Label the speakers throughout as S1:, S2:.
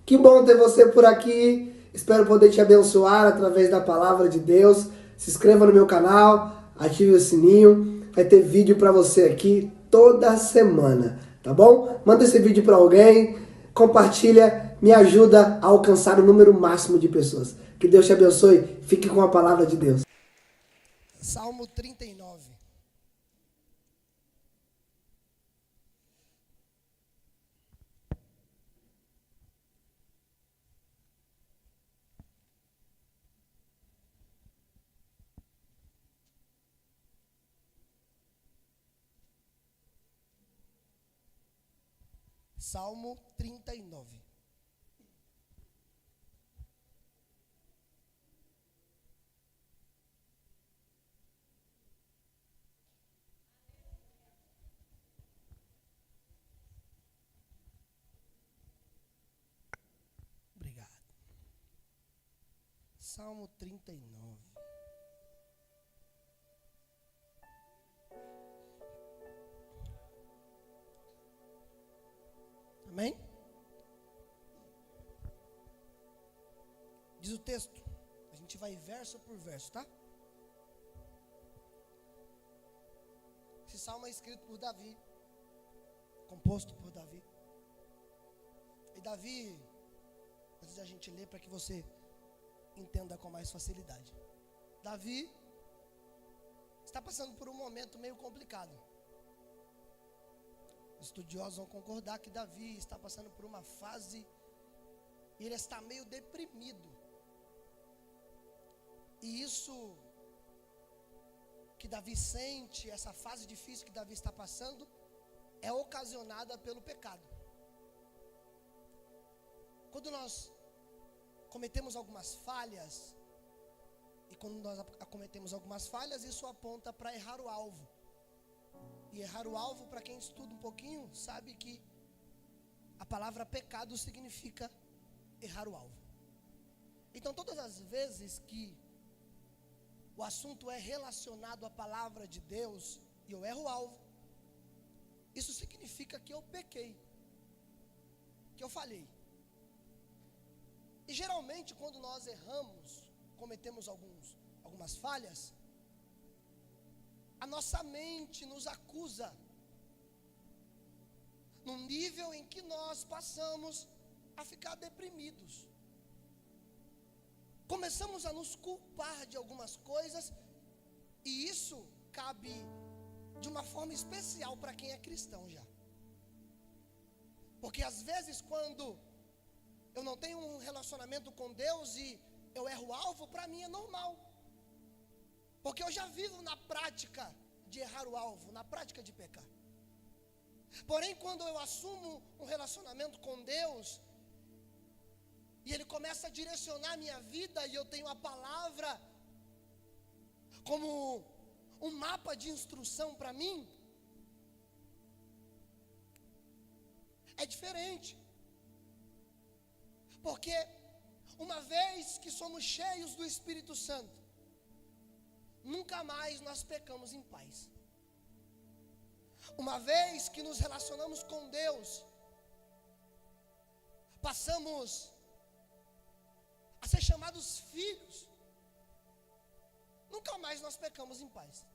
S1: Que bom ter você por aqui. Espero poder te abençoar através da palavra de Deus. Se inscreva no meu canal, ative o sininho. Vai ter vídeo para você aqui toda semana, tá bom? Manda esse vídeo para alguém, compartilha, me ajuda a alcançar o número máximo de pessoas. Que Deus te abençoe. Fique com a palavra de Deus.
S2: Salmo 39. Salmo 39. Obrigado. Salmo 39. Amém? Diz o texto. A gente vai verso por verso, tá? Esse salmo é escrito por Davi, composto por Davi. E Davi, antes de a gente ler, para que você entenda com mais facilidade. Davi está passando por um momento meio complicado. Os estudiosos vão concordar que Davi está passando por uma fase e ele está meio deprimido. E isso que Davi sente, essa fase difícil que Davi está passando, é ocasionada pelo pecado. Quando nós cometemos algumas falhas, e quando nós cometemos algumas falhas, isso aponta para errar o alvo. E errar o alvo, para quem estuda um pouquinho, sabe que a palavra pecado significa errar o alvo. Então, todas as vezes que o assunto é relacionado à palavra de Deus e eu erro o alvo, isso significa que eu pequei, que eu falhei. E geralmente, quando nós erramos, cometemos algumas falhas, a nossa mente nos acusa, num nível em que nós passamos a ficar deprimidos. Começamos a nos culpar de algumas coisas, e isso cabe de uma forma especial para quem é cristão já. Porque às vezes, quando eu não tenho um relacionamento com Deus e eu erro o alvo, para mim é normal. Porque eu já vivo na prática de errar o alvo, na prática de pecar. Porém, quando eu assumo um relacionamento com Deus, e Ele começa a direcionar a minha vida, e eu tenho a palavra como um mapa de instrução para mim, é diferente. Porque uma vez que somos cheios do Espírito Santo, nunca mais nós pecamos em paz. Uma vez que nos relacionamos com Deus, passamos a ser chamados filhos. Nunca mais nós pecamos em paz.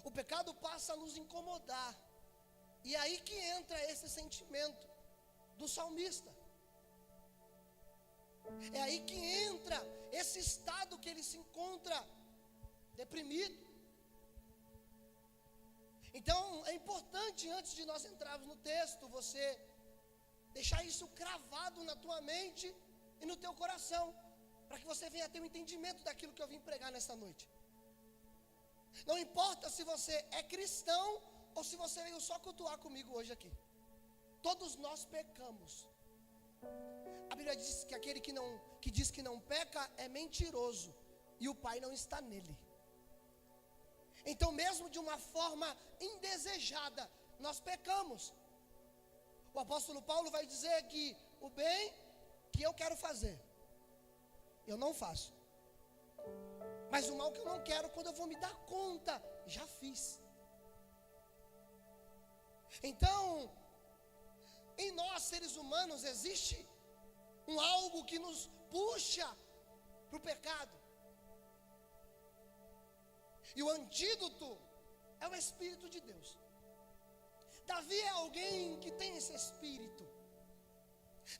S2: O pecado passa a nos incomodar. E é aí que entra esse sentimento do salmista. É aí que entra esse estado que ele se encontra deprimido. Então é importante, antes de nós entrarmos no texto, você deixar isso cravado na tua mente e no teu coração, para que você venha ter um entendimento daquilo que eu vim pregar nessa noite. Não importa se você é cristão ou se você veio só cultuar comigo hoje aqui. Todos nós pecamos. A Bíblia diz que aquele que diz que não peca é mentiroso, e o Pai não está nele. Então, mesmo de uma forma indesejada, nós pecamos. O apóstolo Paulo vai dizer que o bem que eu quero fazer, eu não faço. Mas o mal que eu não quero, quando eu vou me dar conta, já fiz. Então, em nós seres humanos existe um algo que nos puxa para o pecado. E o antídoto é o Espírito de Deus. Davi é alguém que tem esse Espírito.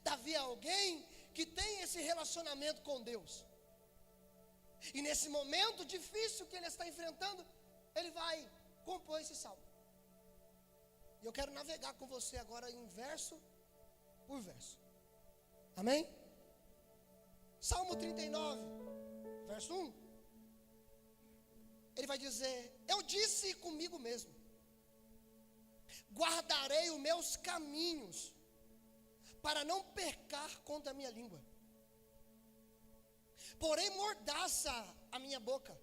S2: Davi é alguém que tem esse relacionamento com Deus. E nesse momento difícil que ele está enfrentando, ele vai compor esse salmo. E eu quero navegar com você agora em verso por verso. Amém? Salmo 39, verso 1. Ele vai dizer: eu disse comigo mesmo, guardarei os meus caminhos, para não pecar contra a minha língua. Porém mordaça a minha boca,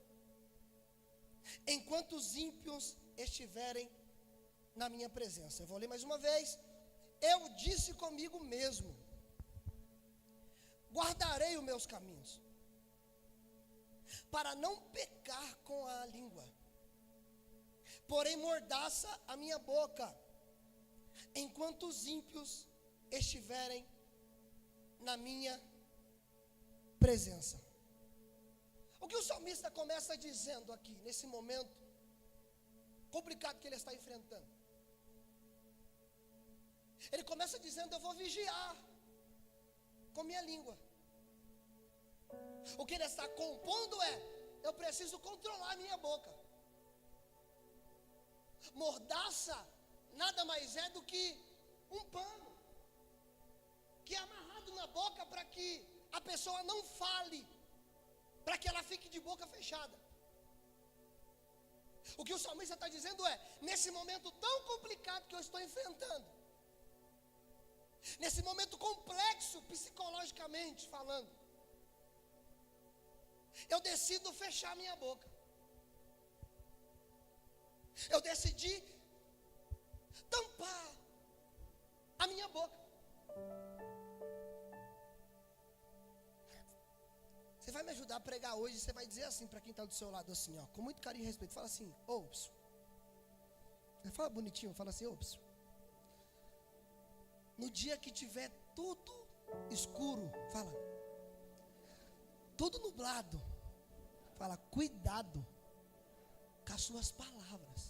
S2: enquanto os ímpios estiverem na minha presença. Eu vou ler mais uma vez. Eu disse comigo mesmo, guardarei os meus caminhos, para não pecar com a língua. Porém mordaça a minha boca, enquanto os ímpios estiverem na minha presença. O que o salmista começa dizendo aqui, nesse momento complicado que ele está enfrentando? Ele começa dizendo: eu vou vigiar com minha língua. O que ele está compondo é: eu preciso controlar a minha boca. Mordaça nada mais é do que um pano que é amarrado na boca para que a pessoa não fale, para que ela fique de boca fechada. O que o salmista está dizendo é: nesse momento tão complicado que eu estou enfrentando, nesse momento complexo psicologicamente falando, eu decido fechar minha boca. Eu decidi tampar a minha boca. Você vai me ajudar a pregar hoje, você vai dizer assim para quem está do seu lado, assim, ó, com muito carinho e respeito. Fala assim: ops. Fala bonitinho, fala assim: ops. No dia que tiver tudo escuro, fala, tudo nublado, fala, cuidado com as suas palavras.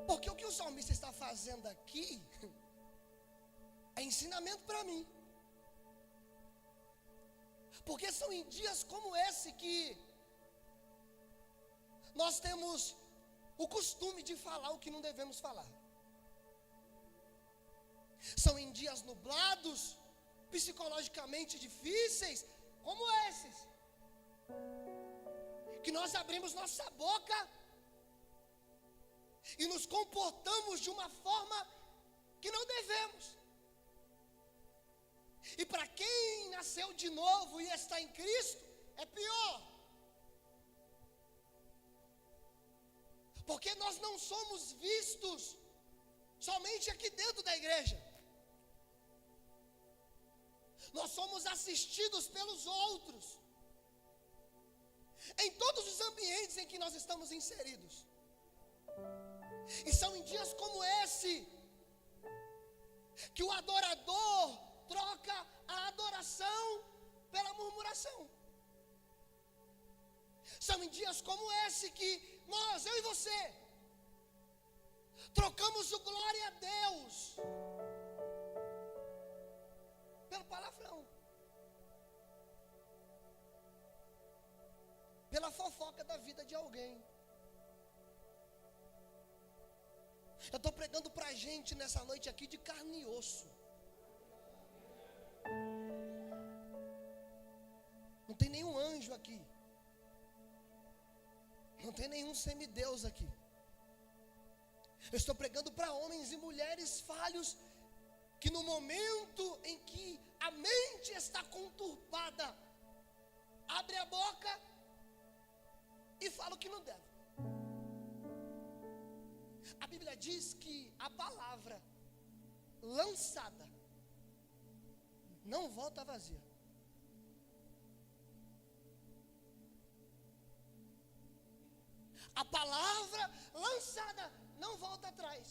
S2: Porque o que o salmista está fazendo aqui é ensinamento para mim. Porque são em dias como esse que nós temos o costume de falar o que não devemos falar. São em dias nublados, psicologicamente difíceis, como esses, que nós abrimos nossa boca e nos comportamos de uma forma que não devemos. E para quem nasceu de novo e está em Cristo, é pior. Porque nós não somos vistos somente aqui dentro da igreja. Nós somos assistidos pelos outros, em todos os ambientes em que nós estamos inseridos. E são em dias como esse que o adorador troca a adoração pela murmuração. São em dias como esse que nós, eu e você, trocamos o glória a Deus pelo palavrão, pela fofoca da vida de alguém. Eu estou pregando para a gente nessa noite aqui de carne e osso. Não tem nenhum anjo aqui. Não tem nenhum semideus aqui. Eu estou pregando para homens e mulheres falhos, que no momento em que a mente está conturbada, abre a boca e fala o que não deve. A Bíblia diz que a palavra lançada não volta vazia. A palavra lançada não não volta atrás.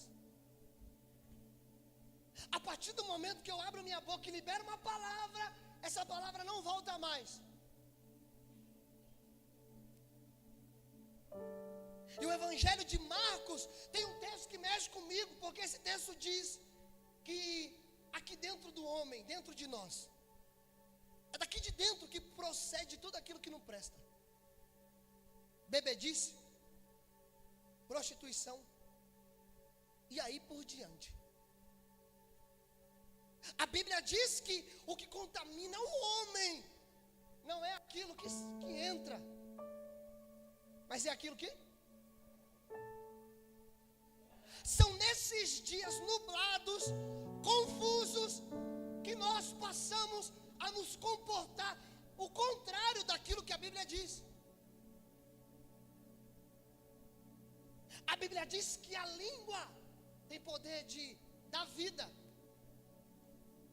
S2: A partir do momento que eu abro minha boca e libero uma palavra, essa palavra não volta mais. E o Evangelho de Marcos tem um texto que mexe comigo, porque esse texto diz que aqui dentro do homem, dentro de nós, é daqui de dentro que procede tudo aquilo que não presta. Bebedice, prostituição, e aí por diante. A Bíblia diz que o que contamina o homem não é aquilo que entra, mas é aquilo que... São nesses dias nublados, confusos, que nós passamos a nos comportar o contrário daquilo que a Bíblia diz. A Bíblia diz que a língua tem poder de dar vida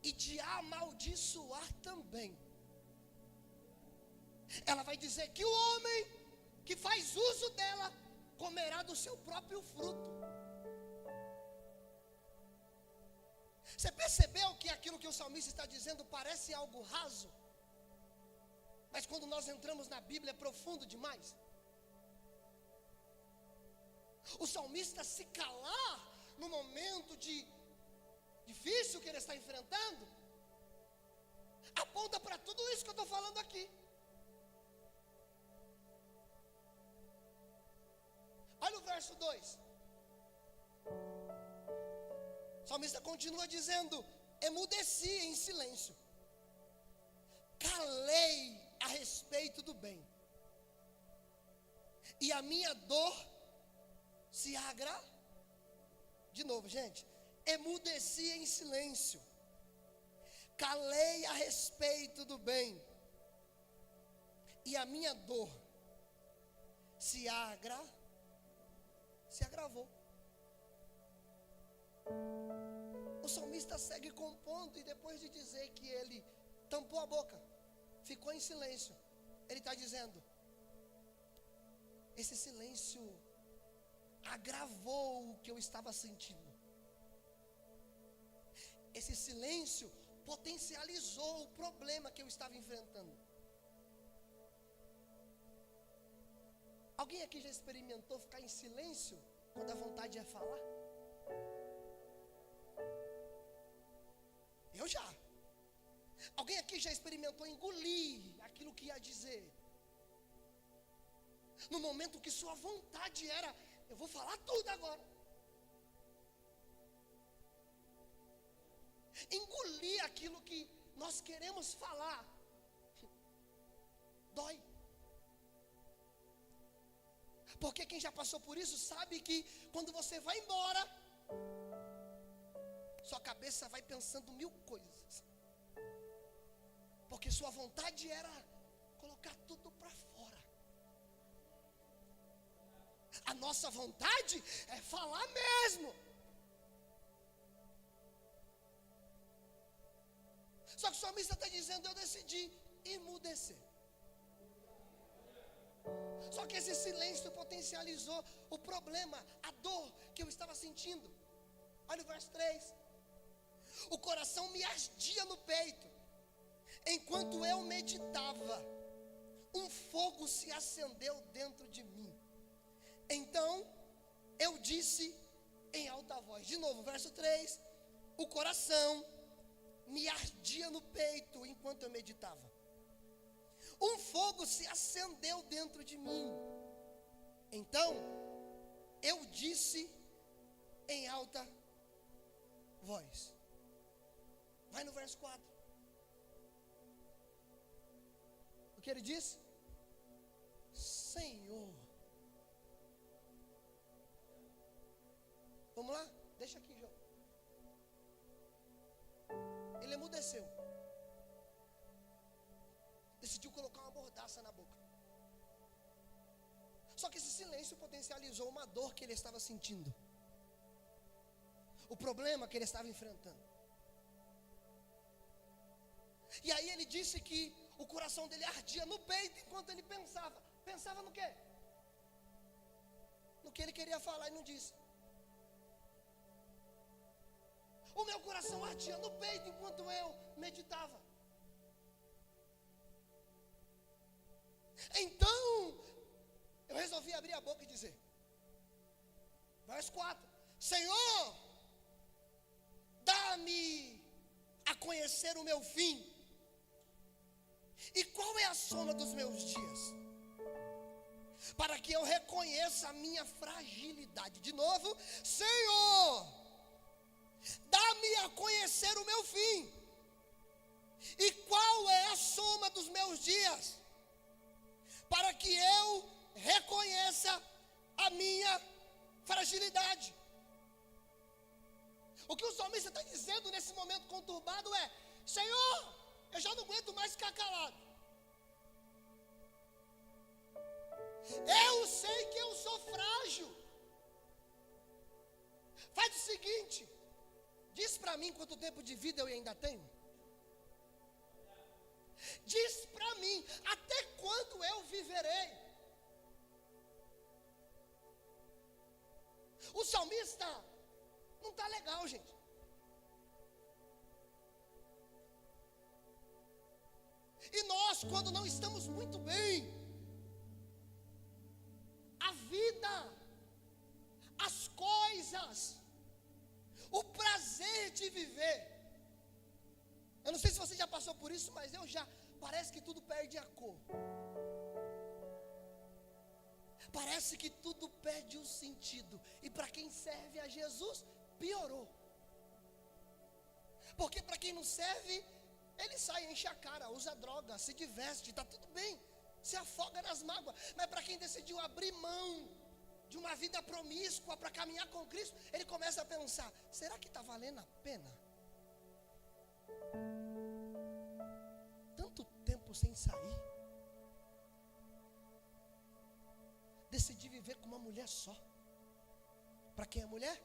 S2: e de amaldiçoar também. Ela vai dizer que o homem que faz uso dela comerá do seu próprio fruto. Você percebeu que aquilo que o salmista está dizendo parece algo raso? Mas quando nós entramos na Bíblia é profundo demais. O salmista se calar no momento difícil que ele está enfrentando, aponta para tudo isso que eu estou falando aqui. Olha o verso 2. O salmista continua dizendo: emudeci em silêncio, calei a respeito do bem, e a minha dor se agravou. De novo, gente, emudeci em silêncio, calei a respeito do bem, e a minha dor se agravou. O salmista segue compondo, e depois de dizer que ele tampou a boca, ficou em silêncio, ele está dizendo: esse silêncio agravou o que eu estava sentindo. Esse silêncio potencializou o problema que eu estava enfrentando. Alguém aqui já experimentou ficar em silêncio quando a vontade é falar? Eu já. Alguém aqui já experimentou engolir aquilo que ia dizer? No momento que sua vontade era: eu vou falar tudo agora. Engolir aquilo que nós queremos falar dói. Porque quem já passou por isso sabe que quando você vai embora, sua cabeça vai pensando mil coisas, porque sua vontade era colocar tudo para fora. A nossa vontade é falar mesmo. Só que o salmista está dizendo: eu decidi emudecer. Só que esse silêncio potencializou o problema, a dor que eu estava sentindo. Olha o verso 3. O coração me ardia no peito, enquanto eu meditava, um fogo se acendeu dentro de mim. Então eu disse em alta voz. De novo, verso 3. O coração me ardia no peito enquanto eu meditava. Um fogo se acendeu dentro de mim. Então eu disse em alta voz. Vai no verso 4. O que ele disse? Senhor. Vamos lá? Deixa aqui, João. Ele emudeceu. Decidiu colocar uma mordaça na boca. Só que esse silêncio potencializou uma dor que ele estava sentindo, o problema que ele estava enfrentando. E aí ele disse que o coração dele ardia no peito enquanto ele pensava. Pensava no quê? No que ele queria falar e não disse. O meu coração ardia no peito enquanto eu meditava. Então, eu resolvi abrir a boca e dizer, verso 4, Senhor, dá-me a conhecer o meu fim, e qual é a soma dos meus dias, para que eu reconheça a minha fragilidade. De novo, Senhor, dá-me a conhecer o meu fim, e qual é a soma dos meus dias, para que eu reconheça a minha fragilidade. O que o salmista está dizendo nesse momento conturbado é, Senhor, eu já não aguento mais ficar calado. Eu sei que eu sou frágil. Faz o seguinte, diz para mim quanto tempo de vida eu ainda tenho. Diz para mim, até quando eu viverei? O salmista não está legal, gente. E nós, quando não estamos muito bem, a vida, as coisas, o prazer de viver. Eu não sei se você já passou por isso, mas eu já. Parece que tudo perde a cor. Parece que tudo perde o sentido. E para quem serve a Jesus, piorou. Porque para quem não serve, ele sai, enche a cara, usa droga, se diverte, está tudo bem, se afoga nas mágoas. Mas para quem decidiu abrir mão de uma vida promíscua para caminhar com Cristo, ele começa a pensar, será que está valendo a pena? Tanto tempo sem sair. Decidi viver com uma mulher só. Para quem é mulher,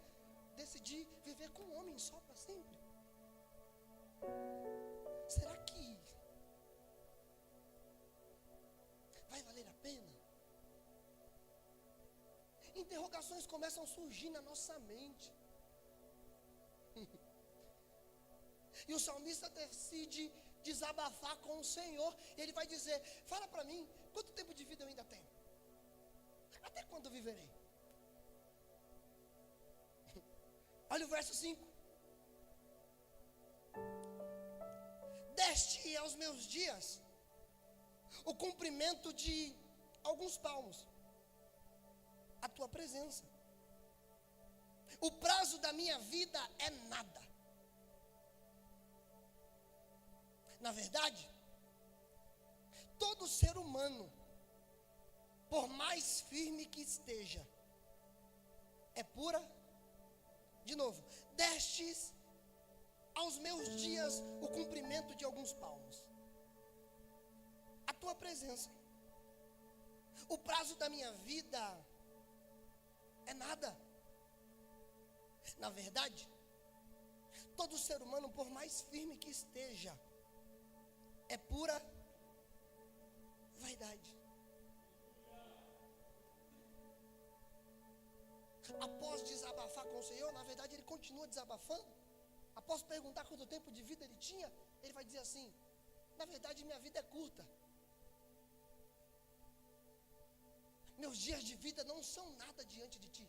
S2: decidi viver com um homem só para sempre. Será que vai valer a pena? Interrogações começam a surgir na nossa mente. E o salmista decide desabafar com o Senhor. E ele vai dizer, fala para mim, quanto tempo de vida eu ainda tenho? Até quando eu viverei? Olha o verso 5. Deste aos meus dias o cumprimento de alguns palmos, a tua presença. O prazo da minha vida é nada. Na verdade, todo ser humano, por mais firme que esteja, é pura. De novo, destes aos meus dias o cumprimento de alguns palmos, a tua presença. O prazo da minha vida é nada. Na verdade, todo ser humano, por mais firme que esteja, é pura vaidade. Após desabafar com o Senhor, na verdade ele continua desabafando. Após perguntar quanto tempo de vida ele tinha, ele vai dizer assim, na verdade minha vida é curta. Meus dias de vida não são nada diante de ti.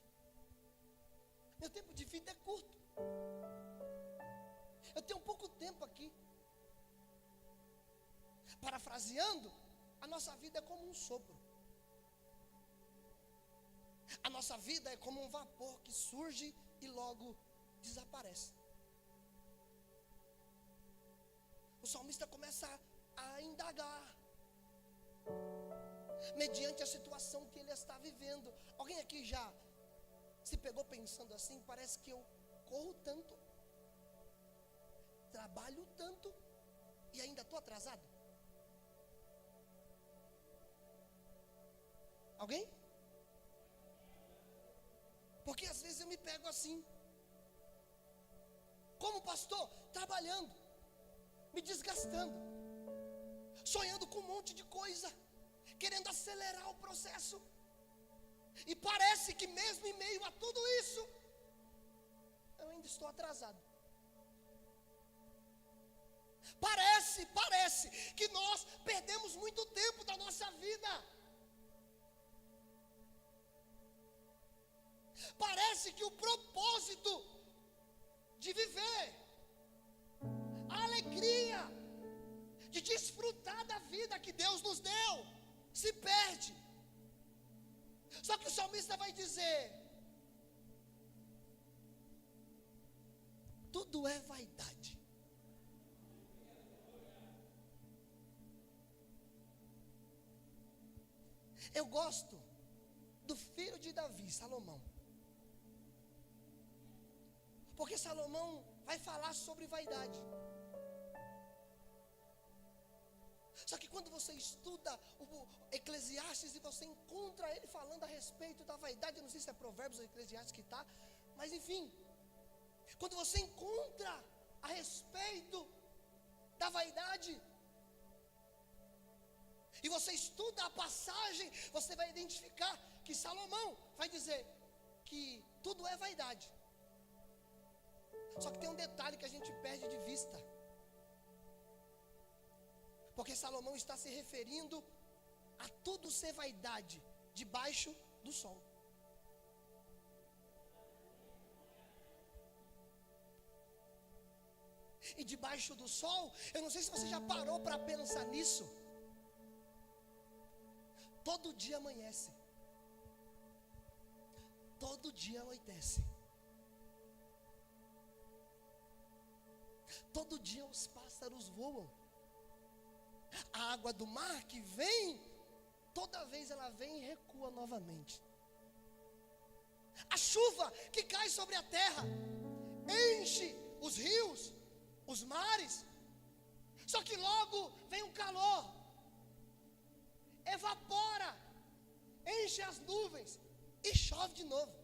S2: Meu tempo de vida é curto. Eu tenho pouco tempo aqui. Parafraseando, a nossa vida é como um sopro. A nossa vida é como um vapor que surge e logo desaparece. O salmista começa a indagar, mediante a situação que ele está vivendo. Alguém aqui já se pegou pensando assim, parece que eu corro tanto, trabalho tanto e ainda estou atrasado? Alguém? Porque às vezes eu me pego assim, como pastor, trabalhando, me desgastando, sonhando com um monte de coisa, querendo acelerar o processo. E parece que mesmo em meio a tudo isso, eu ainda estou atrasado. Parece que nós perdemos muito tempo da nossa vida. Parece que o propósito de viver, a alegria de desfrutar da vida que Deus nos deu, se perde. Só que o salmista vai dizer: tudo é vaidade. Eu gosto do filho de Davi, Salomão, porque Salomão vai falar sobre vaidade. Só que quando você estuda o Eclesiastes e você encontra ele falando a respeito da vaidade, eu não sei se é Provérbios ou Eclesiastes que está, mas enfim, quando você encontra a respeito da vaidade, e você estuda a passagem, você vai identificar que Salomão vai dizer que tudo é vaidade. Só que tem um detalhe que a gente perde de vista, porque Salomão está se referindo a tudo ser vaidade debaixo do sol. E debaixo do sol, eu não sei se você já parou para pensar nisso. Todo dia amanhece, todo dia anoitece, todo dia os pássaros voam. A água do mar que vem, toda vez ela vem e recua novamente. A chuva que cai sobre a terra enche os rios, os mares. Só que logo vem um calor, evapora, enche as nuvens e chove de novo.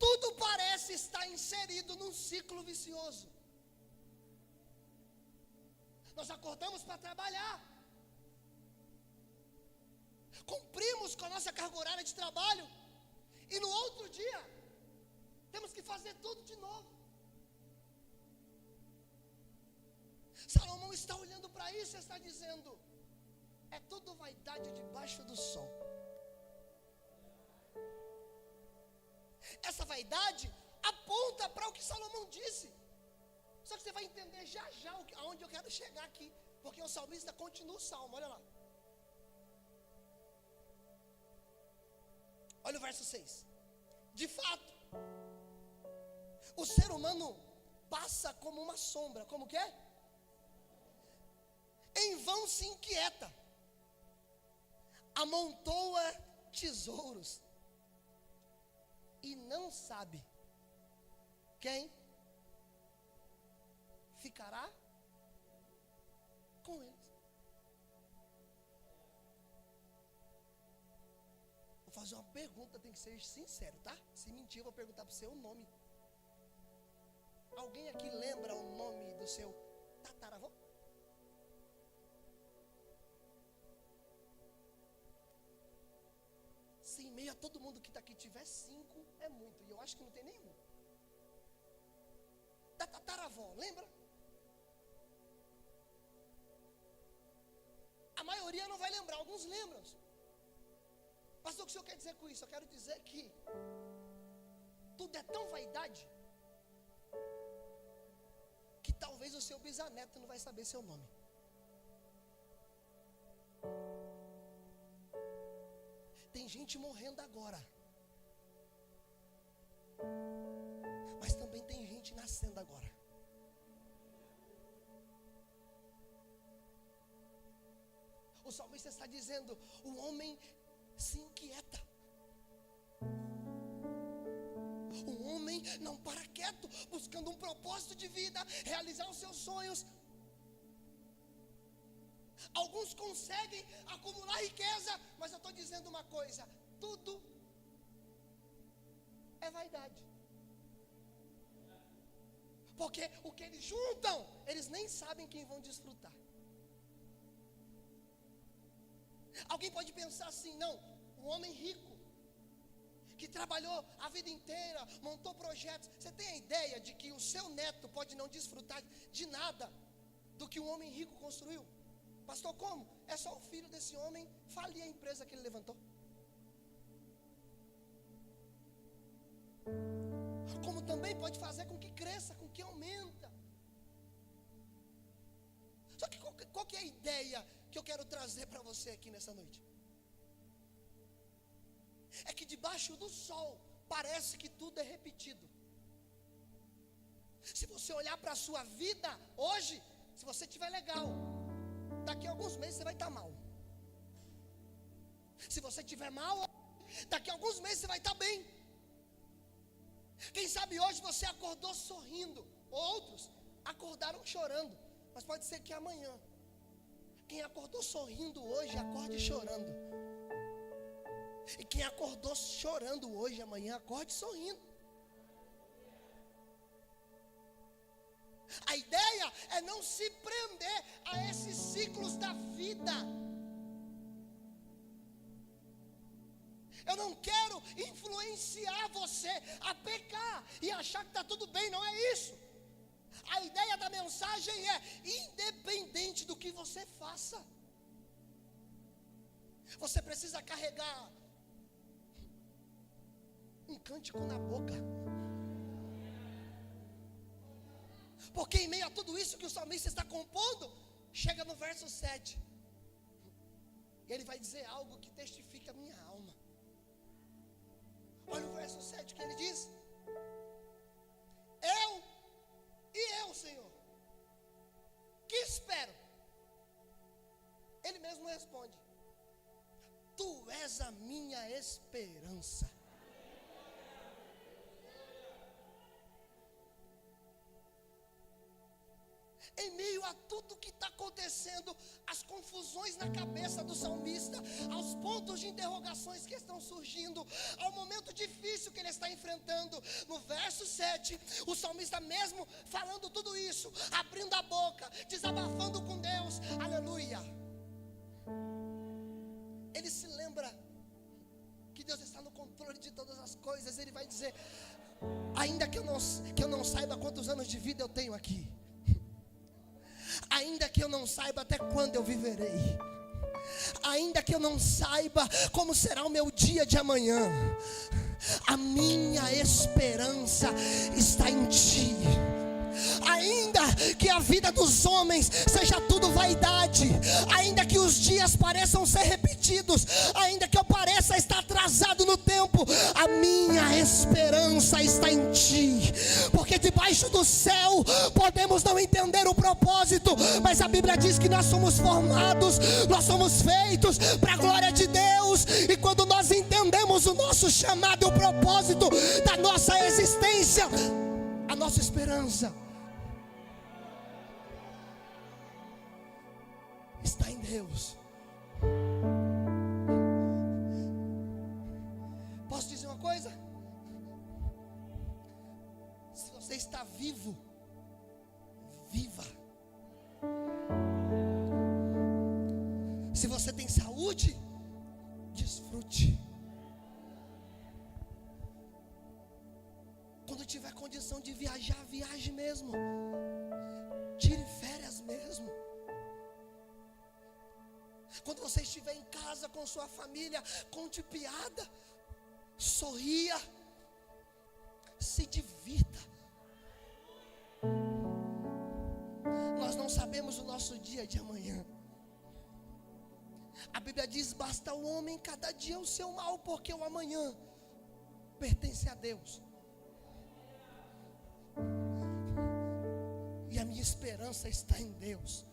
S2: Tudo parece estar inserido num ciclo vicioso. Nós acordamos para trabalhar, cumprimos com a nossa carga horária de trabalho, e no outro dia temos que fazer tudo de novo. Salomão está olhando para isso e está dizendo: é tudo vaidade debaixo do sol. Essa vaidade aponta para o que Salomão disse. Só que você vai entender já aonde eu quero chegar aqui, porque o salmista continua o salmo, olha lá. Olha o verso 6. De fato, o ser humano passa como uma sombra, como que é? Em vão se inquieta, amontoa tesouros e não sabe quem ficará com eles. Vou fazer uma pergunta, tem que ser sincero, tá? Se mentir, eu vou perguntar para o seu nome. Alguém aqui lembra o nome do seu tataravô? Se em meio a todo mundo que está aqui tiver 5, é muito. E eu acho que não tem nenhum. Da tataravó, lembra? A maioria não vai lembrar, alguns lembram. Pastor, o que o senhor quer dizer com isso? Eu quero dizer que tudo é tão vaidade que talvez o seu bisneto não vai saber seu nome. Tem gente morrendo agora, mas também tem gente nascendo agora. O salmista está dizendo: o homem se inquieta, o homem não para quieto, buscando um propósito de vida, realizar os seus sonhos. Alguns conseguem acumular riqueza, mas eu estou dizendo uma coisa: tudo é vaidade. Porque o que eles juntam, eles nem sabem quem vão desfrutar. Alguém pode pensar assim: não, o homem rico, que trabalhou a vida inteira, montou projetos. Você tem a ideia de que o seu neto pode não desfrutar de nada do que um homem rico construiu? Pastor, como? É só o filho desse homem falir a empresa que ele levantou. Como também pode fazer com que cresça, com que aumenta. Só que qual que é a ideia que eu quero trazer para você aqui nessa noite? É que debaixo do sol parece que tudo é repetido. Se você olhar para a sua vida hoje, se você estiver legal, daqui a alguns meses você vai estar mal. Se você estiver mal, daqui a alguns meses você vai estar bem. Quem sabe hoje você acordou sorrindo, outros acordaram chorando, mas pode ser que amanhã, quem acordou sorrindo hoje, acorde chorando. E quem acordou chorando hoje, amanhã acorde sorrindo. A ideia é não se prender a esses ciclos da vida. Eu não quero influenciar você a pecar e achar que está tudo bem, não é isso. A ideia da mensagem é, independente do que você faça, você precisa carregar um cântico na boca. Porque em meio a tudo isso que o salmista está compondo, chega no verso 7. E ele vai dizer algo que testifica a minha alma. Olha o verso 7 que ele diz: eu, Senhor, que espero? Ele mesmo responde: Tu és a minha esperança. Em meio a tudo que está acontecendo, as confusões na cabeça do salmista, aos pontos de interrogações que estão surgindo, ao momento difícil que ele está enfrentando, no verso 7, o salmista mesmo falando tudo isso, abrindo a boca, desabafando com Deus, aleluia. Ele se lembra que Deus está no controle de todas as coisas. Ele vai dizer: ainda que eu não saiba quantos anos de vida eu tenho aqui, ainda que eu não saiba até quando eu viverei, ainda que eu não saiba como será o meu dia de amanhã, a minha esperança está em Ti. Ainda que a vida dos homens seja tudo vaidade, ainda que os dias pareçam ser repetidos, ainda que eu pareça estar atrasado no tempo, a minha esperança está em Ti. Porque debaixo do céu podemos não entender o propósito, mas a Bíblia diz que nós somos formados, nós somos feitos para a glória de Deus. E quando nós entendemos o nosso chamado e o propósito da nossa existência, a nossa esperança está em Deus. Posso dizer uma coisa? Se você está vivo, viva. Se você tem saúde, desfrute. Quando tiver condição de viajar, viaje mesmo. Tire férias mesmo. Quando você estiver em casa com sua família, conte piada, sorria, se divirta. Nós não sabemos o nosso dia de amanhã. A Bíblia diz: basta o homem cada dia o seu mal, porque o amanhã pertence a Deus. E a minha esperança está em Deus.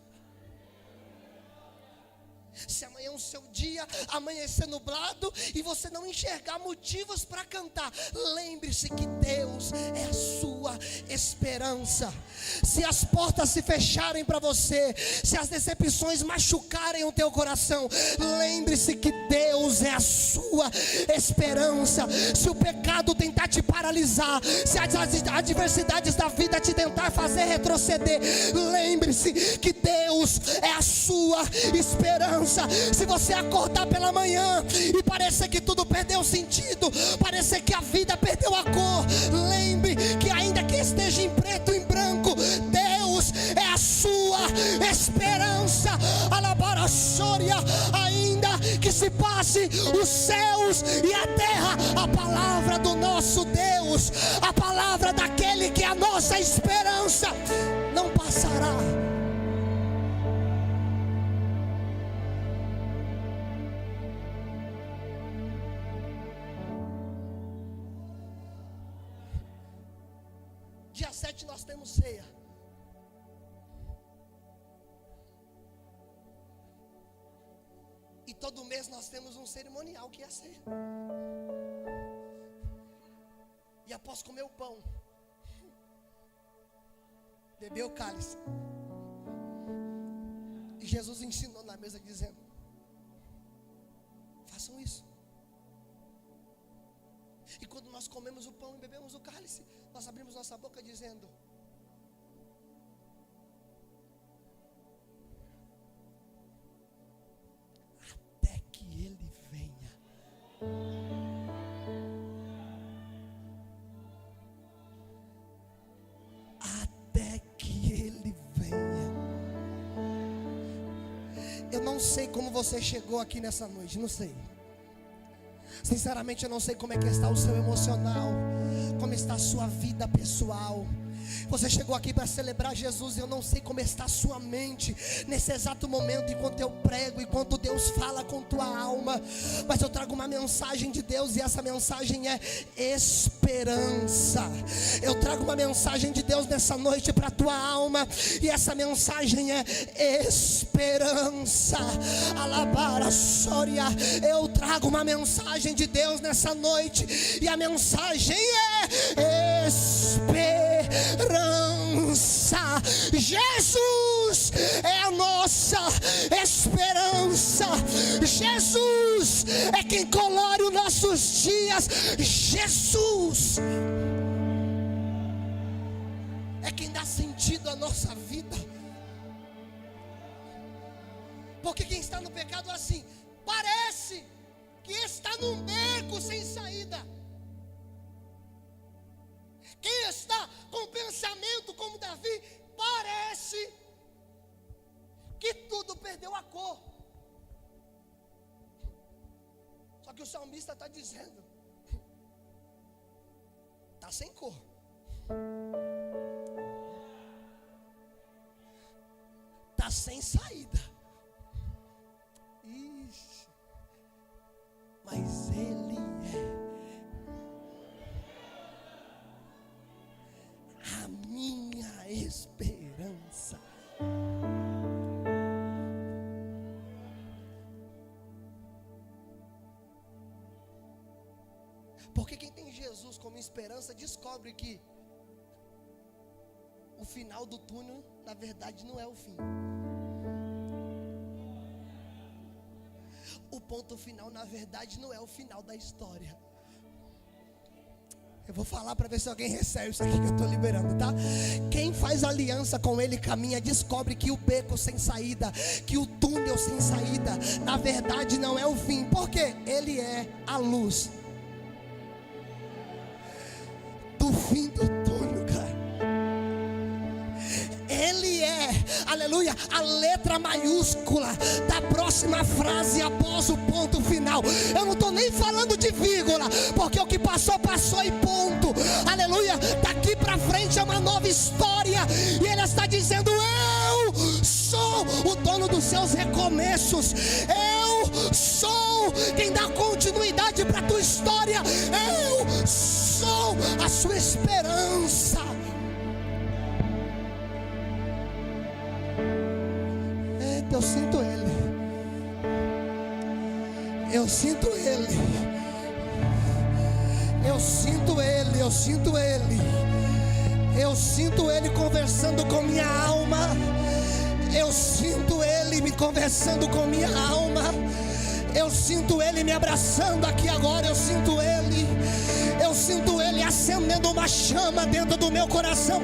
S2: Se amanhã o seu dia amanhecer nublado e você não enxergar motivos para cantar, lembre-se que Deus é a sua esperança. Se as portas se fecharem para você, se as decepções machucarem o teu coração, lembre-se que Deus é a sua esperança. Se o pecado tentar tentar te paralisar, se as adversidades da vida te tentar fazer retroceder, lembre-se que Deus é a sua esperança. Se você acordar pela manhã e parecer que tudo perdeu sentido, parecer que a vida perdeu a cor, lembre que ainda que esteja em preto e em branco, Deus é a sua esperança. Alabarassoria, ainda que se passe os céus e a terra, a palavra do nosso Deus, a palavra daquele que é a nossa esperança, não passará. Dia 7 nós temos ceia. E todo mês nós temos um cerimonial que é a ceia. E após comer o pão, beber o cálice, e Jesus ensinou na mesa dizendo: façam isso. E quando nós comemos o pão e bebemos o cálice, nós abrimos nossa boca dizendo: até que Ele venha. Até que Ele venha. Eu não sei como você chegou aqui nessa noite, não sei. Sinceramente eu não sei como é que está o seu emocional, como está a sua vida pessoal. Você chegou aqui para celebrar Jesus, eu não sei como está a sua mente nesse exato momento, enquanto eu prego, enquanto Deus fala com tua alma. Mas eu trago uma mensagem de Deus, e essa mensagem é esperança. Eu trago uma mensagem de Deus nessa noite para a tua alma, e essa mensagem é esperança. Alabara Soria, eu trago uma mensagem de Deus nessa noite, e a mensagem é esperança. Jesus é a nossa esperança. Jesus é quem colore os nossos dias. Jesus é quem dá sentido à nossa vida. Porque quem está no pecado assim, parece que está num beco sem saída. Quem está com pensamento como Davi, parece que tudo perdeu a cor. Só que o salmista está dizendo: está sem cor. Está sem saída. Ixi, mas Ele é a minha esperança. Porque quem tem Jesus como esperança descobre que o final do túnel, na verdade, não é o fim. O ponto final, na verdade, não é o final da história. Eu vou falar para ver se alguém recebe isso aqui que eu estou liberando, tá? Quem faz aliança com Ele caminha, descobre que o beco sem saída, que o túnel sem saída, na verdade não é o fim. Porque Ele é a luz do fim do túnel, cara. Ele é, aleluia, a letra maiúscula da próxima frase após o ponto final. Eu não estou nem falando de vírgula, porque o que passou, passou e ponto. Aleluia, daqui para frente é uma nova história. E Ele está dizendo: eu sou o dono dos seus recomeços. Eu sou quem dá continuidade para a tua história. Eu sou a sua esperança. Eu sinto Ele. Eu sinto Ele. Eu sinto Ele. Eu sinto Ele. Eu sinto Ele conversando com minha alma. Eu sinto Ele me conversando com minha alma. Eu sinto Ele me abraçando aqui agora. Eu sinto Ele. Eu sinto Ele acendendo uma chama dentro do meu coração.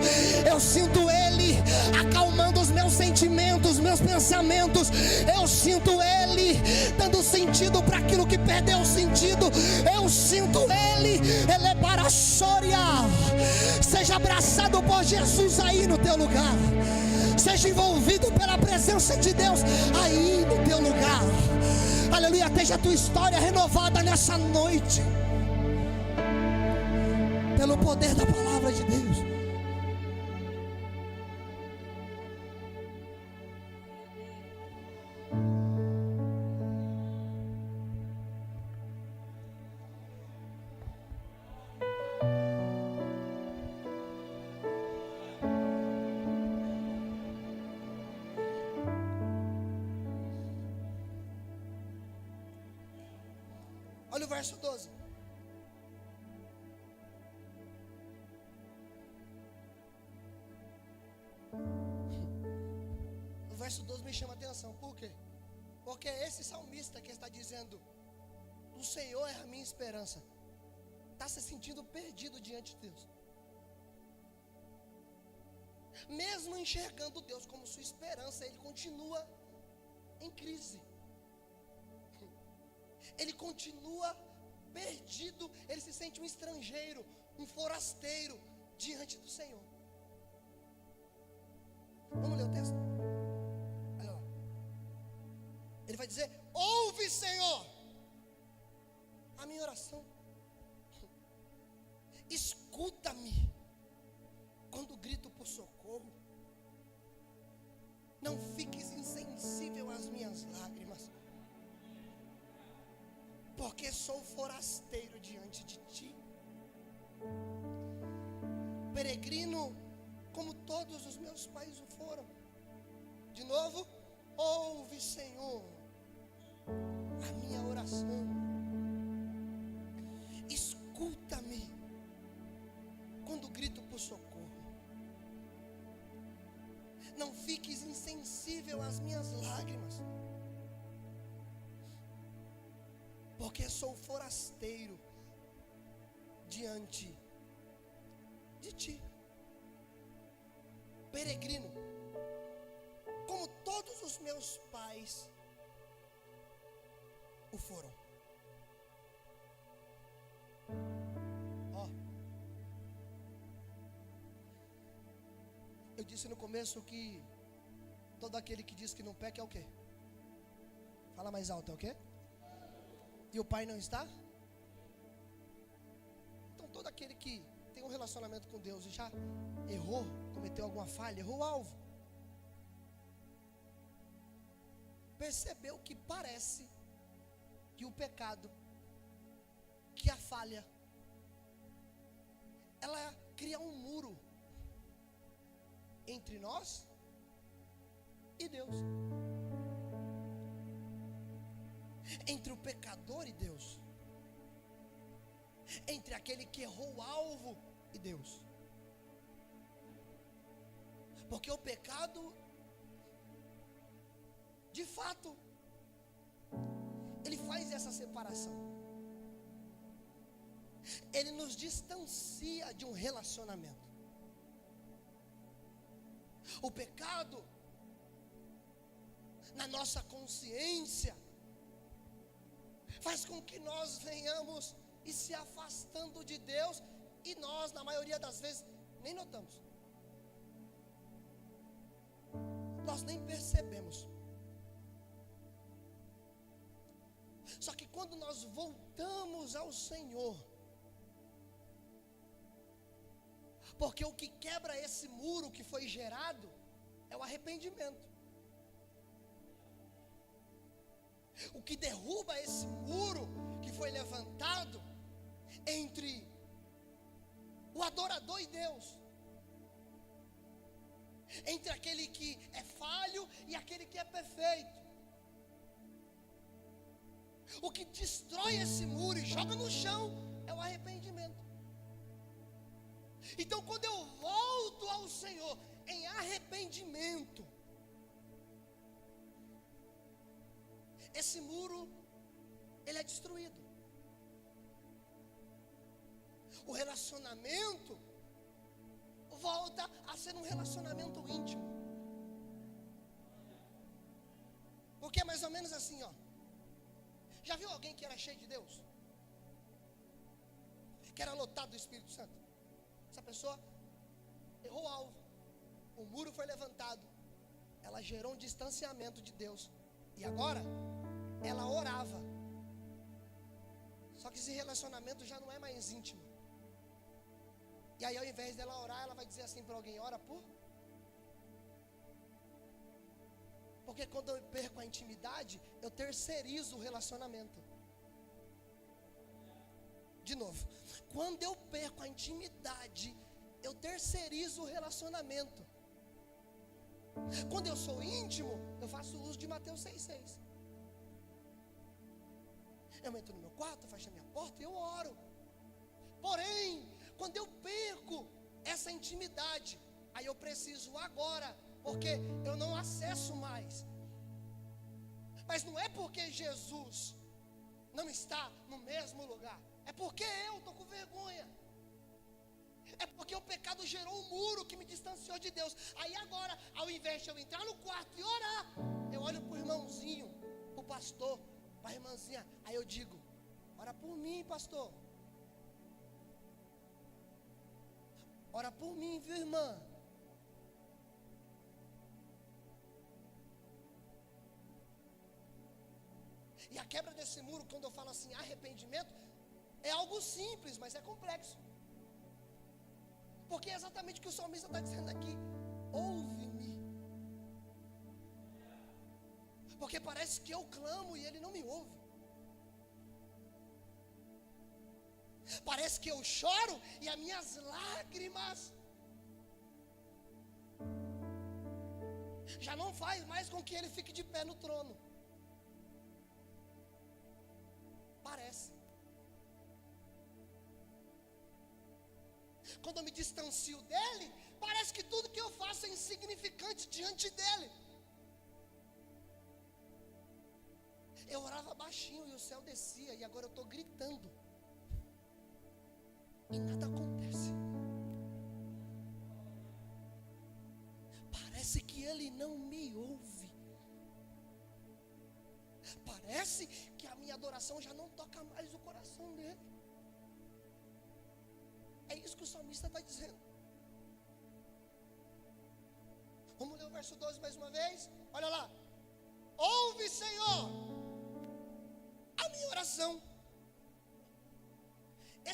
S2: Eu sinto Ele acalmando os meus sentimentos, meus pensamentos. Eu sinto Ele dando sentido para aquilo que perdeu sentido. Eu sinto Ele elevar a Sória. Seja abraçado por Jesus aí no teu lugar. Seja envolvido pela presença de Deus aí no teu lugar. Aleluia, esteja a tua história renovada nessa noite, pelo poder da palavra de Deus. Olha o verso 12. O verso 12 me chama a atenção. Por quê? Porque é esse salmista que está dizendo: o Senhor é a minha esperança. Está se sentindo perdido diante de Deus. Mesmo enxergando Deus como sua esperança, ele continua em crise. Ele continua perdido. Ele se sente um estrangeiro, um forasteiro diante do Senhor. Vamos ler o texto? Olha lá. Ele vai dizer: ouve, Senhor, a minha oração. Escuta-me quando grito por socorro. Não fiques insensível às minhas lágrimas, porque sou forasteiro diante de ti, peregrino como todos os meus pais o foram. De novo, ouve, Senhor, a minha oração. Escuta-me quando grito por socorro. Não fiques insensível às minhas lágrimas, porque sou forasteiro diante de ti, peregrino como todos os meus pais o foram. Ó, eu disse no começo que todo aquele que diz que não peca é o quê? Fala mais alto, é o quê? E o pai não está? Então todo aquele que tem um relacionamento com Deus e já errou, cometeu alguma falha, errou o alvo, percebeu que parece que o pecado, que a falha, ela cria um muro entre nós e Deus, entre o pecador e Deus, entre aquele que errou o alvo e Deus. Porque o pecado, de fato, ele faz essa separação. Ele nos distancia de um relacionamento. O pecado, na nossa consciência, faz com que nós venhamos e se afastando de Deus, e nós, na maioria das vezes, nem notamos. Nós nem percebemos. Só que quando nós voltamos ao Senhor, porque o que quebra esse muro que foi gerado é o arrependimento. O que derruba esse muro que foi levantado entre o adorador e Deus, entre aquele que é falho e aquele que é perfeito, o que destrói esse muro e joga no chão é o arrependimento. Então, quando eu volto ao Senhor em arrependimento, esse muro, ele é destruído. o relacionamento volta a ser um relacionamento íntimo. Porque é mais ou menos assim, ó. Já viu alguém que era cheio de Deus? Que era lotado do Espírito Santo? Essa pessoa errou o alvo. O muro foi levantado. Ela gerou um distanciamento de Deus. E agora, ela orava. Só que esse relacionamento já não é mais íntimo. E aí, ao invés dela orar, ela vai dizer assim para alguém: ora por. Porque quando eu perco a intimidade, eu terceirizo o relacionamento. De novo, quando eu perco a intimidade, eu terceirizo o relacionamento. Quando eu sou íntimo, eu faço uso de Mateus 6,6. Eu entro no meu quarto, fecho a minha porta e eu oro. Porém, quando eu perco essa intimidade, aí eu preciso agora, porque eu não acesso mais. Mas não é porque Jesus não está no mesmo lugar, é porque eu estou com vergonha. É porque o pecado gerou um muro que me distanciou de Deus. Aí agora, ao invés de eu entrar no quarto e orar, eu olho para o irmãozinho, para o pastor, para a irmãzinha. Aí eu digo: ora por mim, pastor. Ora por mim, viu, irmã? E a quebra desse muro, quando eu falo assim, arrependimento, é algo simples, mas é complexo. Porque é exatamente o que o salmista está dizendo aqui: ouve-me. Porque parece que eu clamo e ele não me ouve. Parece que eu choro e as minhas lágrimas já não faz mais com que ele fique de pé no trono. Parece. Quando eu me distancio dele, parece que tudo que eu faço é insignificante diante dele. Eu orava baixinho e o céu descia, e agora eu estou gritando e nada acontece. Parece que ele não me ouve. Parece que a minha adoração já não toca mais o coração dele. É isso que o salmista está dizendo. Vamos ler o verso 12 mais uma vez. Olha lá. Ouve, Senhor, a minha oração.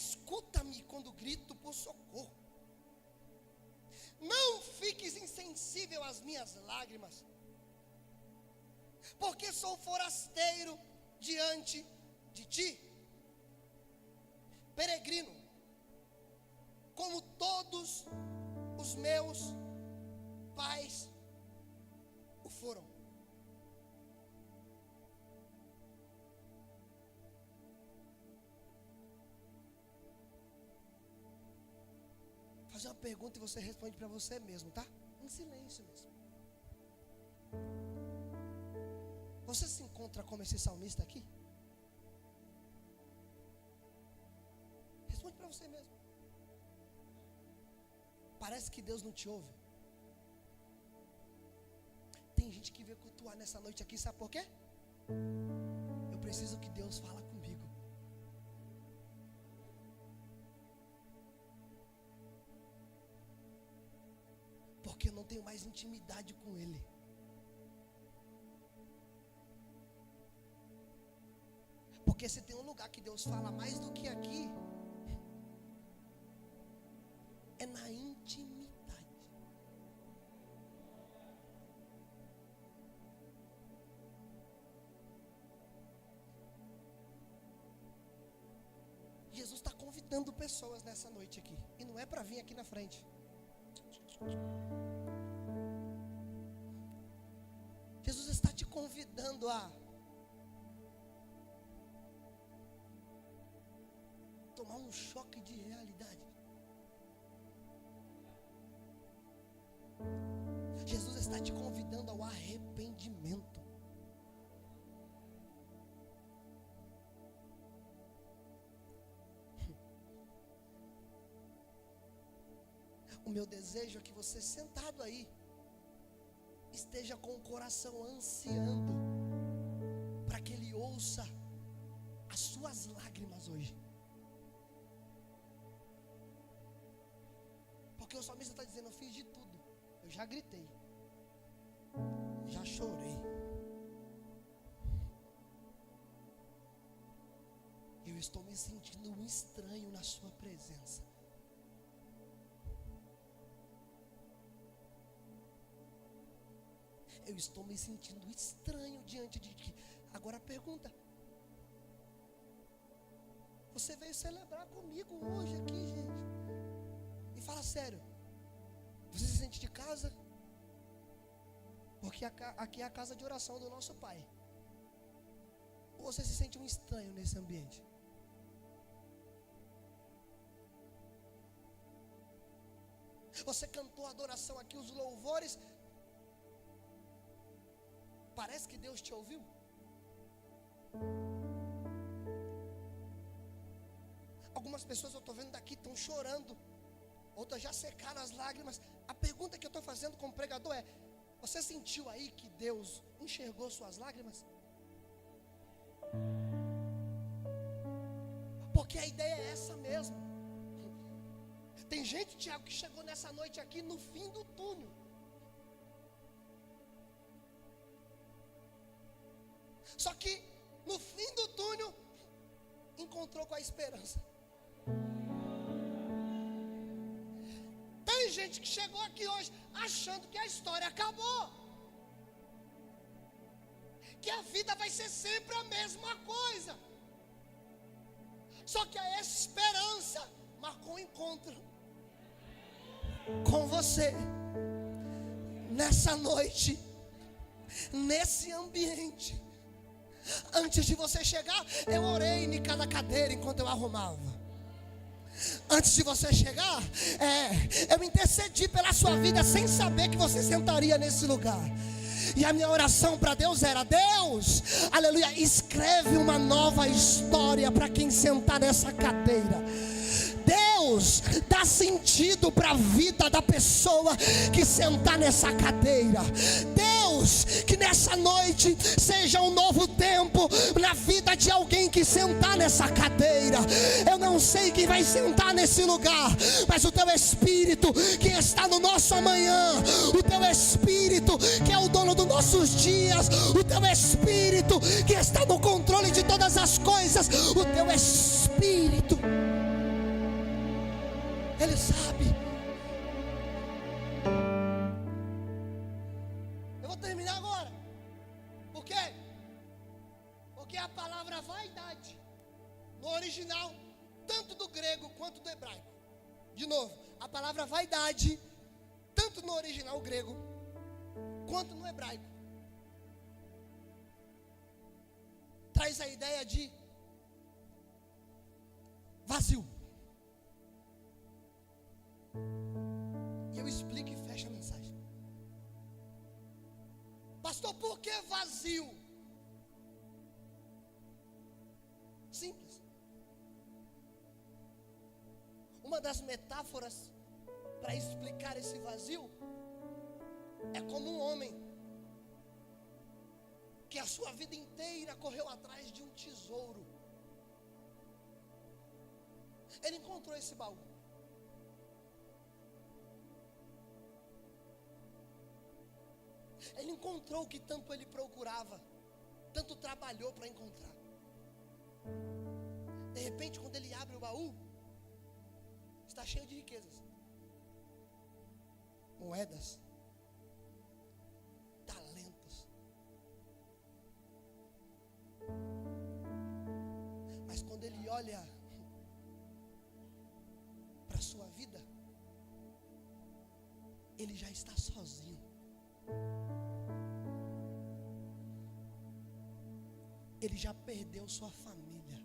S2: Escuta-me quando grito por socorro. Não fiques insensível às minhas lágrimas, porque sou forasteiro diante de ti, peregrino, como todos os meus pais o foram. Fazer uma pergunta e você responde para você mesmo, tá? Em silêncio mesmo. Você se encontra como esse salmista aqui? Responde para você mesmo. Parece que Deus não te ouve. Tem gente que veio cultuar nessa noite aqui, sabe por quê? Eu preciso que Deus fale comigo. Porque eu não tenho mais intimidade com Ele. Porque se tem um lugar que Deus fala mais do que aqui, é na intimidade. Jesus está convidando pessoas nessa noite aqui. E não é para vir aqui na frente. Jesus está te convidando a tomar um choque de realidade. Jesus está te convidando ao arrependimento. O meu desejo é que você sentado aí esteja com o coração ansiando para que Ele ouça as suas lágrimas hoje. Porque o salmista está dizendo: eu fiz de tudo, eu já gritei, já chorei, eu estou me sentindo um estranho na sua presença. Eu estou me sentindo estranho diante de ti. Agora pergunta: você veio celebrar comigo hoje aqui, gente? E fala sério, você se sente de casa? Porque aqui é a casa de oração do nosso Pai. Ou você se sente um estranho nesse ambiente? Você cantou a adoração aqui, os louvores. Parece que Deus te ouviu? Algumas pessoas eu estou vendo daqui estão chorando, outras já secaram as lágrimas. A pergunta que eu estou fazendo como pregador é: você sentiu aí que Deus enxergou suas lágrimas? Porque a ideia é essa mesmo. Tem gente, Tiago, que chegou nessa noite aqui no fim do túnel. Só que no fim do túnel encontrou com a esperança. Tem gente que chegou aqui hoje achando que a história acabou, que a vida vai ser sempre a mesma coisa. Só que a esperança marcou um encontro com você nessa noite, nesse ambiente. Antes de você chegar, eu orei em cada cadeira enquanto eu arrumava. Antes de você chegar, eu intercedi pela sua vida sem saber que você sentaria nesse lugar. E a minha oração para Deus era: Deus, aleluia, escreve uma nova história para quem sentar nessa cadeira. Deus, dá sentido para a vida da pessoa que sentar nessa cadeira. Deus, que nessa noite seja um novo tempo na vida de alguém que sentar nessa cadeira. Eu não sei quem vai sentar nesse lugar, mas o teu Espírito que está no nosso amanhã, o teu Espírito que é o dono dos nossos dias, o teu Espírito que está no controle de todas as coisas, o teu Espírito, Ele sabe. Eu vou terminar agora. Por quê? Porque a palavra vaidade, no original, tanto do grego quanto do hebraico. De novo, a palavra vaidade, tanto no original grego quanto no hebraico, traz a ideia de vazio. E eu explico e fecho a mensagem. Pastor, por que vazio? Simples. Uma das metáforas para explicar esse vazio é como um homem que a sua vida inteira correu atrás de um tesouro. Ele encontrou esse baú. Ele encontrou o que tanto ele procurava, tanto trabalhou para encontrar. De repente, quando ele abre o baú, está cheio de riquezas, moedas, talentos. Mas quando ele olha para a sua vida, ele já está sozinho. Ele já perdeu sua família,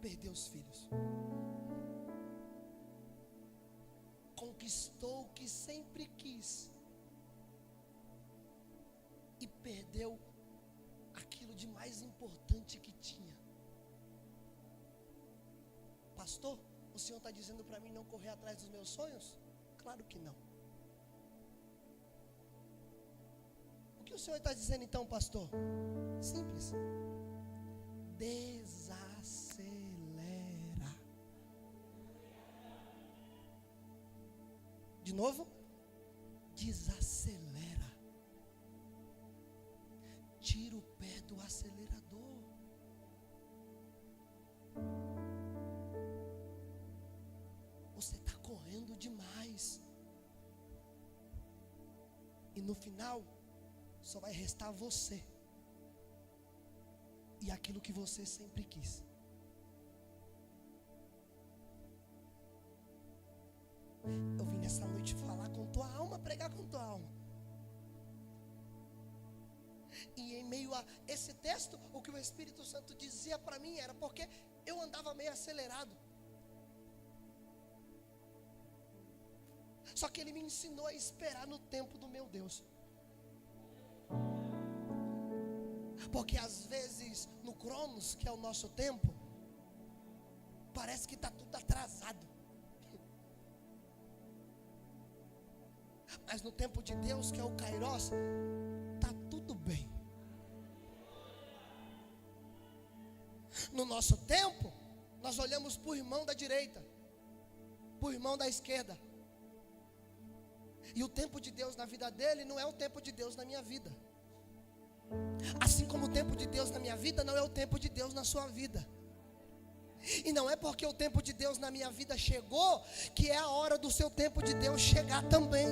S2: perdeu os filhos, conquistou o que sempre quis e perdeu aquilo de mais importante que tinha. Pastor, O Senhor está dizendo para mim não correr atrás dos meus sonhos? Claro que não. O que o Senhor está dizendo então, pastor? Simples. Desacelera. De novo? Desacelera. Tira o pé do acelerador. Você está correndo demais. E no final, só vai restar você. E aquilo que você sempre quis. Eu vim nessa noite falar com tua alma, pregar com tua alma. E em meio a esse texto, o que o Espírito Santo dizia para mim era porque eu andava meio acelerado. Só que ele me ensinou a esperar no tempo do meu Deus. Porque às vezes no Cronos, que é o nosso tempo, parece que está tudo atrasado. Mas no tempo de Deus, que é o Kairos, está tudo bem. No nosso tempo, nós olhamos para o irmão da direita, para o irmão da esquerda. E o tempo de Deus na vida dele não é o tempo de Deus na minha vida. Assim como o tempo de Deus na minha vida não é o tempo de Deus na sua vida. E não é porque o tempo de Deus na minha vida chegou, que é a hora do seu tempo de Deus chegar também.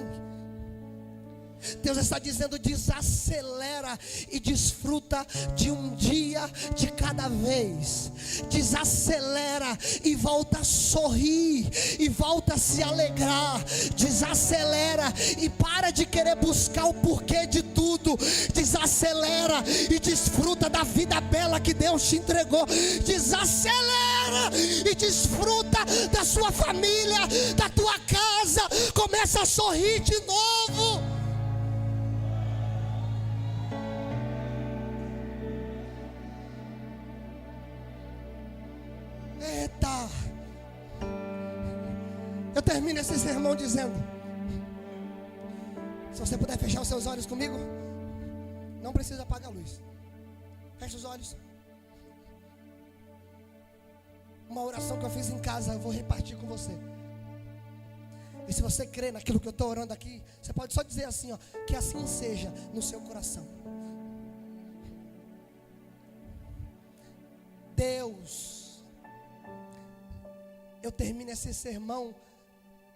S2: Deus está dizendo: desacelera e desfruta de um dia de cada vez. Desacelera e volta a sorrir, e volta a se alegrar. Desacelera e para de querer buscar o porquê de tudo. Desacelera e desfruta da vida bela que Deus te entregou. Desacelera e desfruta da sua família, da tua casa. Começa a sorrir de novo. Eita! Eu termino esse sermão dizendo: se você puder fechar os seus olhos comigo, não precisa apagar a luz. Fecha os olhos. Uma oração que eu fiz em casa, eu vou repartir com você. E se você crê naquilo que eu estou orando aqui, você pode só dizer assim, ó, que assim seja no seu coração. Deus, eu termino esse sermão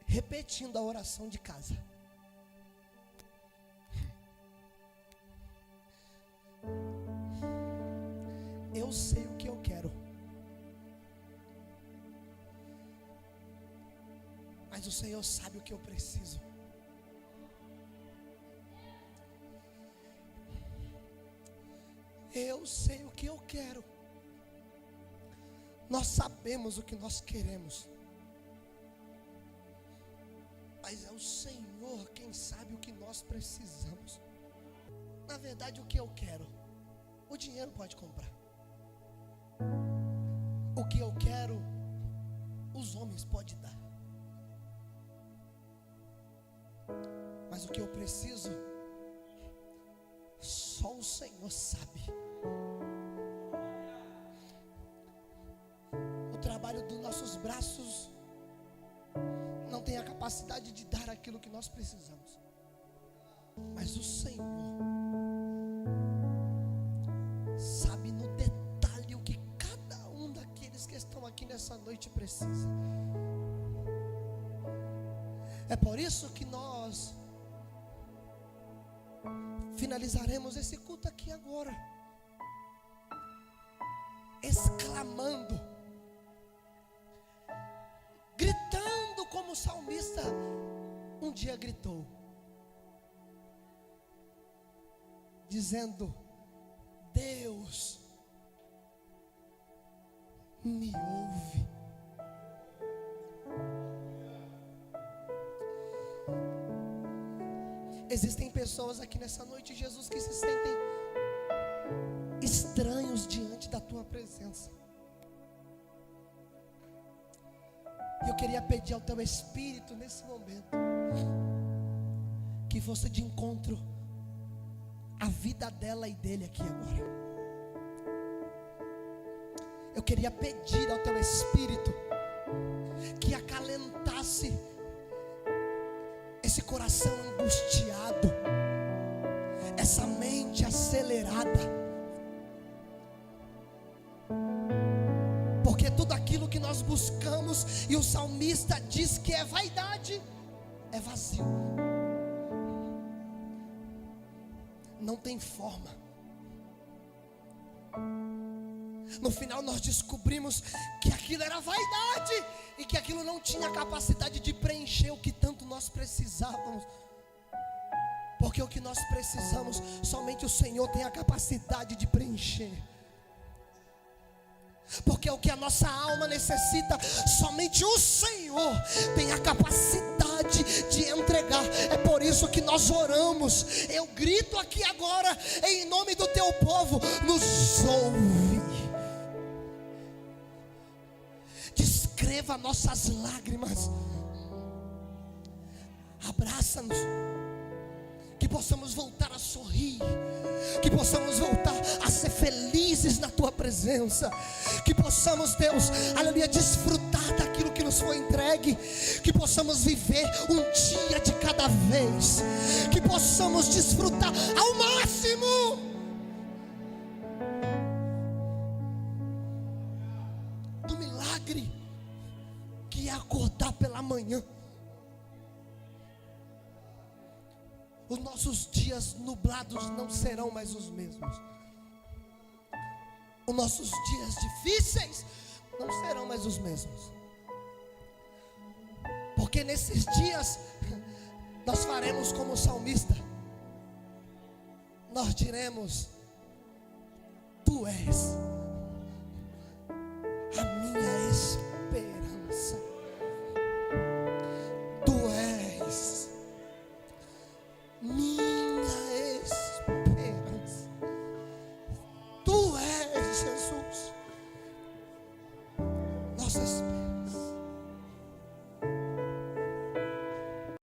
S2: repetindo a oração de casa. Eu sei o que eu quero, mas o Senhor sabe o que eu preciso. Eu sei o que eu quero. Nós sabemos o que nós queremos, mas é o Senhor quem sabe o que nós precisamos. Na verdade, o que eu quero, o dinheiro pode comprar. O que eu quero, os homens podem dar. Mas o que eu preciso, só o Senhor sabe. O trabalho dos nossos braços não tem a capacidade de dar aquilo que nós precisamos. Mas o Senhor sabe no detalhe o que cada um daqueles que estão aqui nessa noite precisa. É por isso que nós finalizaremos esse culto aqui agora, exclamando, gritando como o salmista um dia gritou, dizendo: Deus me ouve. Existem pessoas aqui nessa noite, Jesus, que se sentem estranhos diante da tua presença. E eu queria pedir ao teu Espírito nesse momento que fosse de encontro à vida dela e dele aqui agora. Eu queria pedir ao teu Espírito que acalentasse esse coração angustiado, essa mente acelerada. Porque tudo aquilo que nós buscamos, e o salmista diz que é vaidade, é vazio, não tem forma. No final nós descobrimos que aquilo era vaidade, e que aquilo não tinha capacidade de preencher o que tanto nós precisávamos. Porque o que nós precisamos, somente o Senhor tem a capacidade de preencher. Porque o que a nossa alma necessita, somente o Senhor tem a capacidade de entregar. É por isso que nós oramos. Eu grito aqui agora, em nome do teu povo, nos ouve. Descreva nossas lágrimas, abraça-nos, que possamos voltar a sorrir, que possamos voltar a ser felizes na tua presença, que possamos, Deus, aleluia, desfrutar daquilo que nos foi entregue, que possamos viver um dia de cada vez, que possamos desfrutar ao máximo do milagre que é acordar pela manhã. Os nossos dias nublados não serão mais os mesmos. Os nossos dias difíceis não serão mais os mesmos. Porque nesses dias nós faremos como o salmista. Nós diremos: Tu és a minha esperança.